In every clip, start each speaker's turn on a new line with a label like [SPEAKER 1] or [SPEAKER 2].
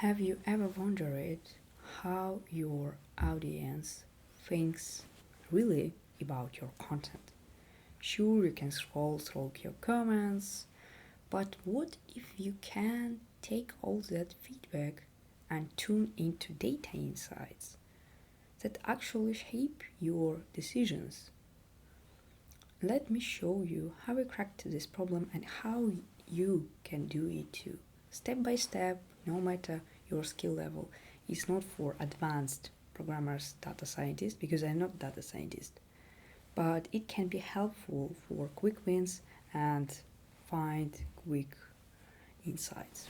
[SPEAKER 1] Have you ever wondered how your audience thinks really about your content? Sure, you can scroll through your comments, but what if you can take all that feedback and turn into data insights that actually shape your decisions? Let me show you how I cracked this problem and how you can do it too. Step by step, no matter your skill level. It's not for advanced programmers, data scientists, because I'm not data scientist. But it can be helpful for quick wins and find quick insights.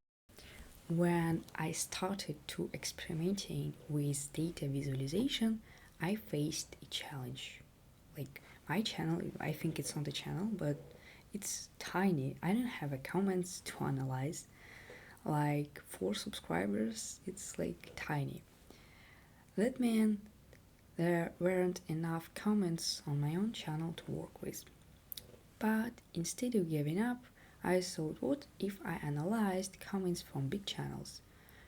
[SPEAKER 1] When I started to experimenting with data visualization, I faced a challenge. Like my channel, I think it's not a channel, but it's tiny. I don't have a comments to analyze. Like 4 subscribers, it's like tiny. That meant there weren't enough comments on my own channel to work with. But instead of giving up, I thought, what if I analyzed comments from big channels?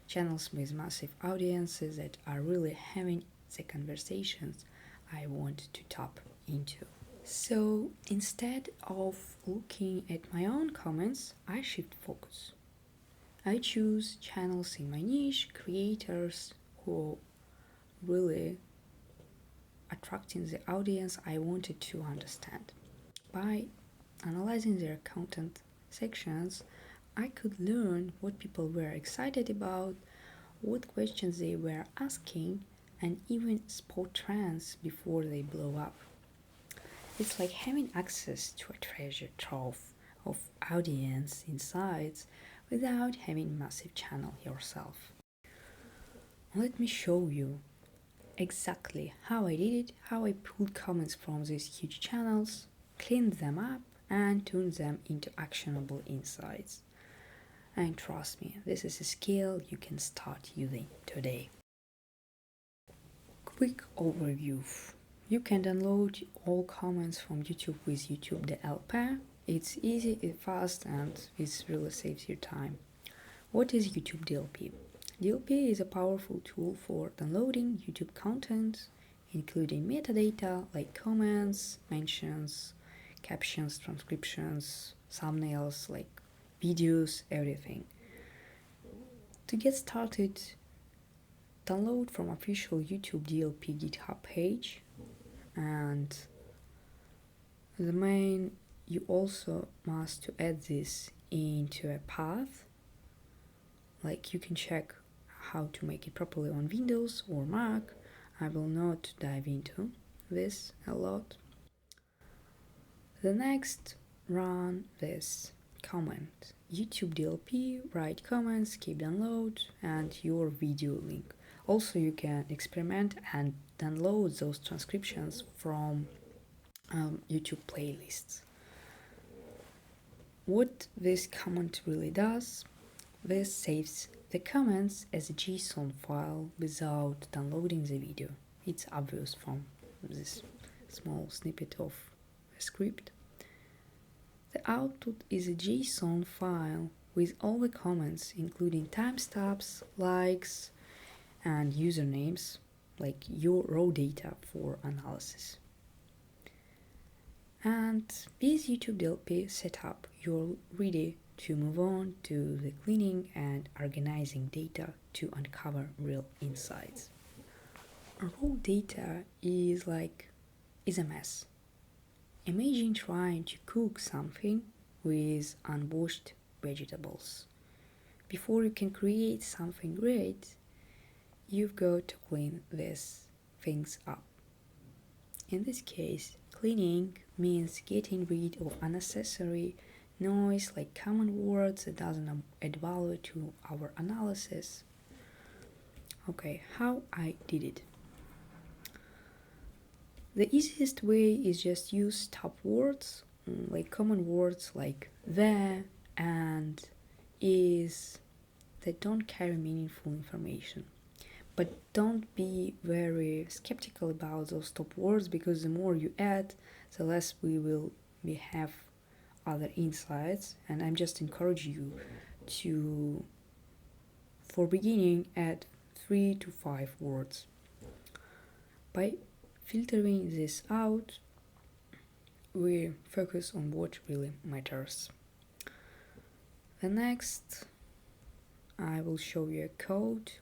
[SPEAKER 1] Channels with massive audiences that are really having the conversations I want to tap into. So instead of looking at my own comments, I shift focus. I choose channels in my niche, creators who really attracting the audience I wanted to understand. By analyzing their content sections, I could learn what people were excited about, what questions they were asking, and even spot trends before they blow up. It's like having access to a treasure trove of audience insights without having massive channel yourself. Let me show you exactly how I did it, how I pulled comments from these huge channels, cleaned them up, and turned them into actionable insights. And trust me, this is a skill you can start using today. Quick overview. You can download all comments from YouTube with YouTube DLP. It's easy, it's fast, and it really saves your time. What is YouTube DLP? DLP is a powerful tool for downloading YouTube content, including metadata like comments, mentions, captions, transcriptions, thumbnails like videos, everything. To get started, download from official YouTube DLP GitHub page, and you also must to add this into a path. Like you can check how to make it properly on Windows or Mac. I will not dive into this a lot. The next, run this comment. YouTube DLP, write comments, keep download, and your video link. Also, you can experiment and download those transcriptions from YouTube playlists. What this comment really does, this saves the comments as a JSON file without downloading the video. It's obvious from this small snippet of a script. The output is a JSON file with all the comments, including timestamps, likes, and usernames, like your raw data for analysis. And with YouTube DLP setup, you're ready to move on to the cleaning and organizing data to uncover real insights. Raw data is a mess. Imagine trying to cook something with unwashed vegetables. Before you can create something great, you've got to clean these things up. In this case, cleaning means getting rid of unnecessary noise like common words that doesn't add value to our analysis. Okay, how I did it. The easiest way is just use top words, like common words like the and is, that don't carry meaningful information. But don't be very skeptical about those top words, because the more you add, the less we have other insights. And I'm just encourage you to For beginning, add 3 to 5 words. By filtering this out, we focus on what really matters. The next, I will show you a code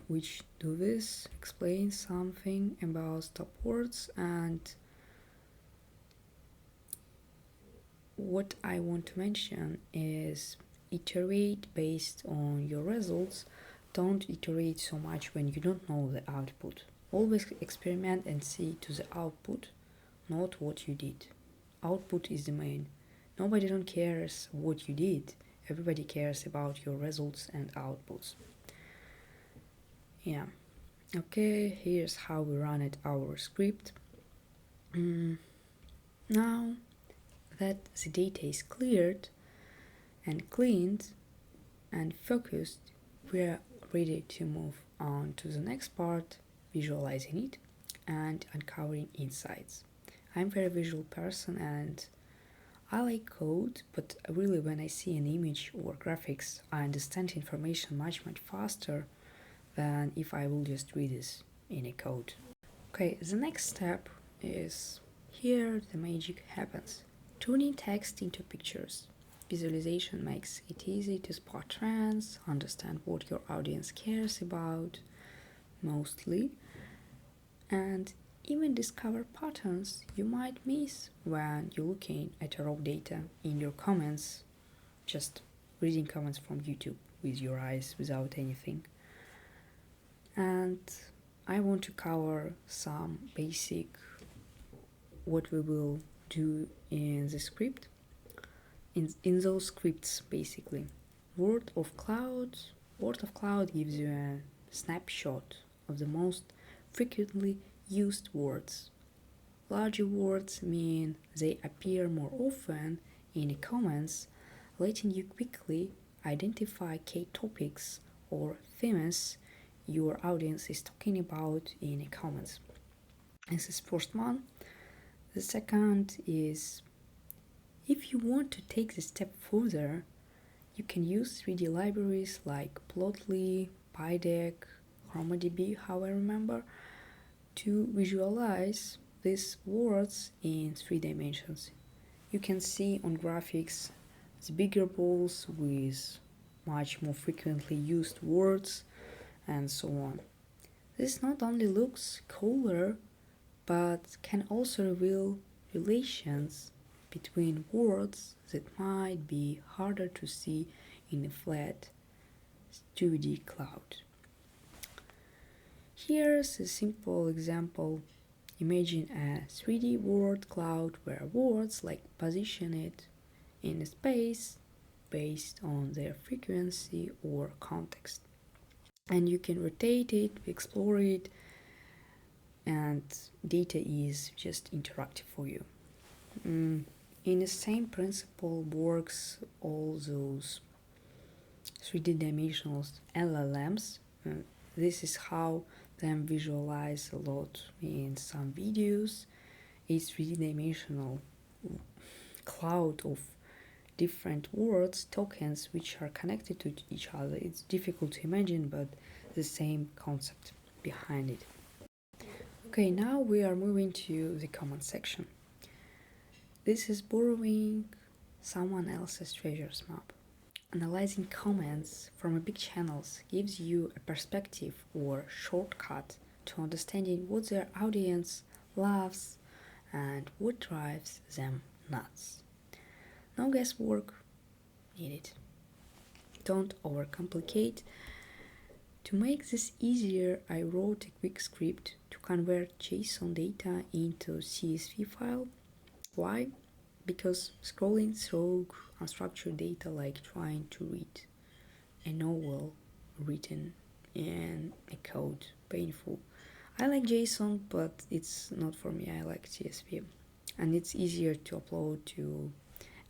[SPEAKER 1] which do this, explain something about stop words, and what I want to mention is iterate based on your results. Don't iterate so much when you don't know the output. Always experiment and see to the output, not what you did. Output is the main. Nobody don't cares what you did. Everybody cares about your results and outputs. Yeah. Okay, here's how we run it our script. Now that the data is cleared and cleaned and focused, we are ready to move on to the next part, visualizing it and uncovering insights. I'm a very visual person and I like code, but really when I see an image or graphics, I understand information much faster than if I will just read this in a code. Okay, the next step is here the magic happens. Turning text into pictures. Visualization makes it easy to spot trends, understand what your audience cares about mostly, and even discover patterns you might miss when you're looking at raw data in your comments, just reading comments from YouTube with your eyes without anything. And I want to cover some basic what we will do in the script. In those scripts, basically, Word of Cloud gives you a snapshot of the most frequently used words. Larger words mean they appear more often in the comments, letting you quickly identify key topics or themes your audience is talking about in the comments. This is first one. The second is, if you want to take the step further, you can use 3D libraries like Plotly, PyDeck, ChromaDB, how I remember, to visualize these words in 3 dimensions. You can see on graphics the bigger balls with much more frequently used words and so on. This not only looks cooler, but can also reveal relations between words that might be harder to see in a flat 2D cloud. Here's a simple example. Imagine a 3D word cloud where words like position it in a space based on their frequency or context. And you can rotate it, explore it, and data is just interactive for you. In the same principle works all those 3D dimensional LLMs. This is how them visualize a lot in some videos. It's 3D dimensional cloud of different words, tokens, which are connected to each other. It's difficult to imagine, but the same concept behind it. Okay, now we are moving to the comment section. This is borrowing someone else's treasures map. Analyzing comments from a big channels gives you a perspective or shortcut to understanding what their audience loves and what drives them nuts. No guesswork needed. Don't overcomplicate. To make this easier, I wrote a quick script to convert JSON data into CSV file. Why? Because scrolling through unstructured data like trying to read a novel written in a code, painful. I like JSON, but it's not for me. I like CSV. And it's easier to upload to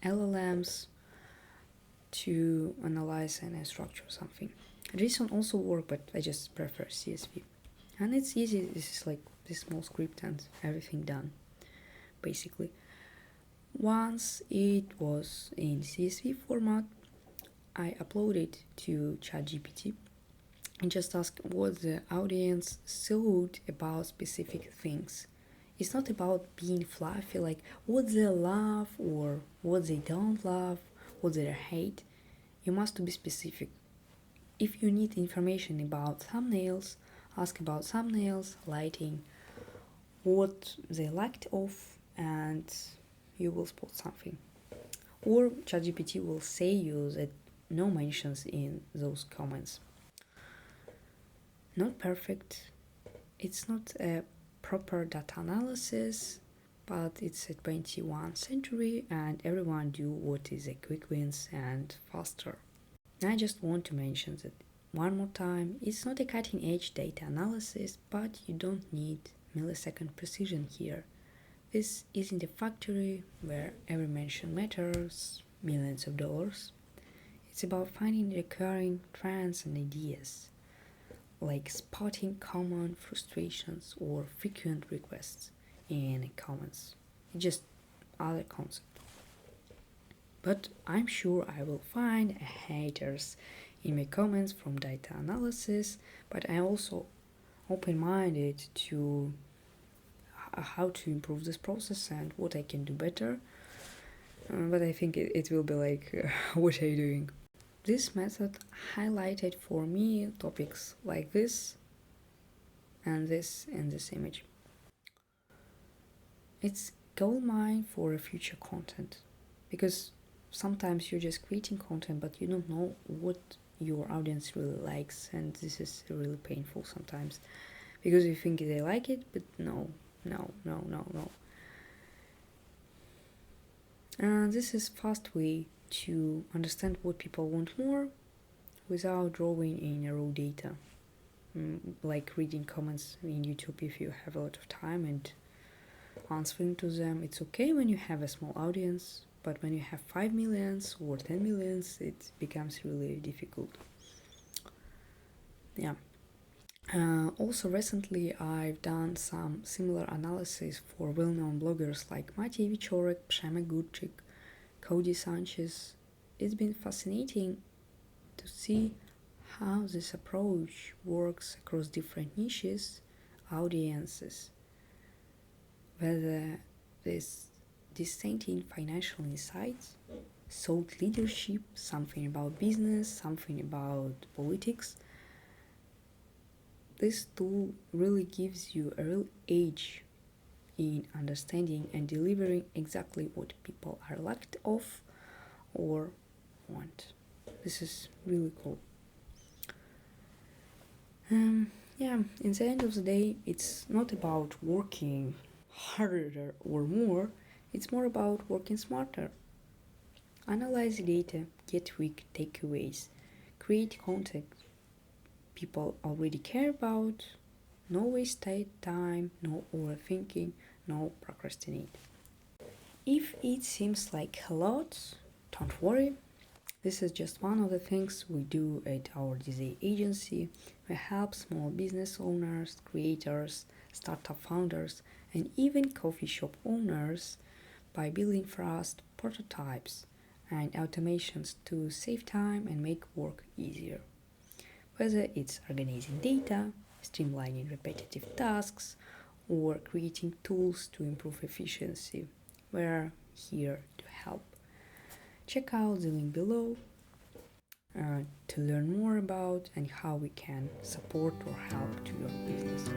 [SPEAKER 1] LLMs to analyze and structure something. JSON also work, but I just prefer CSV. And it's easy. This is like this small script and everything done, basically. Once it was in CSV format, I uploaded to ChatGPT and just ask what the audience thought about specific things. It's not about being fluffy, like what they love or what they don't love, what they hate. You must be specific. If you need information about thumbnails, ask about thumbnails, lighting, what they liked of, and you will spot something. Or ChatGPT will say you that no mentions in those comments. Not perfect. It's not a proper data analysis, but it's a 21st century and everyone do what is a quick wins and faster. I just want to mention that one more time, it's not a cutting edge data analysis, but you don't need millisecond precision here. This isn't a factory where every mention matters millions of dollars. It's about finding recurring trends and ideas, like spotting common frustrations or frequent requests in comments. Just other concept. But I'm sure I will find haters in my comments from data analysis, but I'm also open-minded to how to improve this process and what I can do better. But I think it will be like, what are you doing? This method highlighted for me topics like this and this in this image. It's gold mine for future content, because sometimes you're just creating content but you don't know what your audience really likes, and this is really painful sometimes because you think they like it, but no. This is fast way to understand what people want more without drawing in raw data, like reading comments in YouTube if you have a lot of time and answering to them. It's okay when you have a small audience, but when you have 5 millions or 10 millions, it becomes really difficult. Yeah. Also recently I've done some similar analysis for well-known bloggers like Matej Wieczorek, Przemek Górczyk, Cody Sanchez. It's been fascinating to see how this approach works across different niches, audiences, whether this dissenting financial insights, thought leadership, something about business, something about politics. This tool really gives you a real edge in understanding and delivering exactly what people are lacked of or want. This is really cool. Yeah, in the end of the day, it's not about working harder or more, it's more about working smarter. Analyze data, get quick takeaways, create content people already care about, no wasted time, no overthinking, no procrastinate. If it seems like a lot, don't worry. This is just one of the things we do at our design agency. We help small business owners, creators, startup founders, and even coffee shop owners by building fast prototypes and automations to save time and make work easier. Whether it's organizing data, streamlining repetitive tasks, or creating tools to improve efficiency, we're here to help. Check out the link below to learn more about and how we can support or help to your business.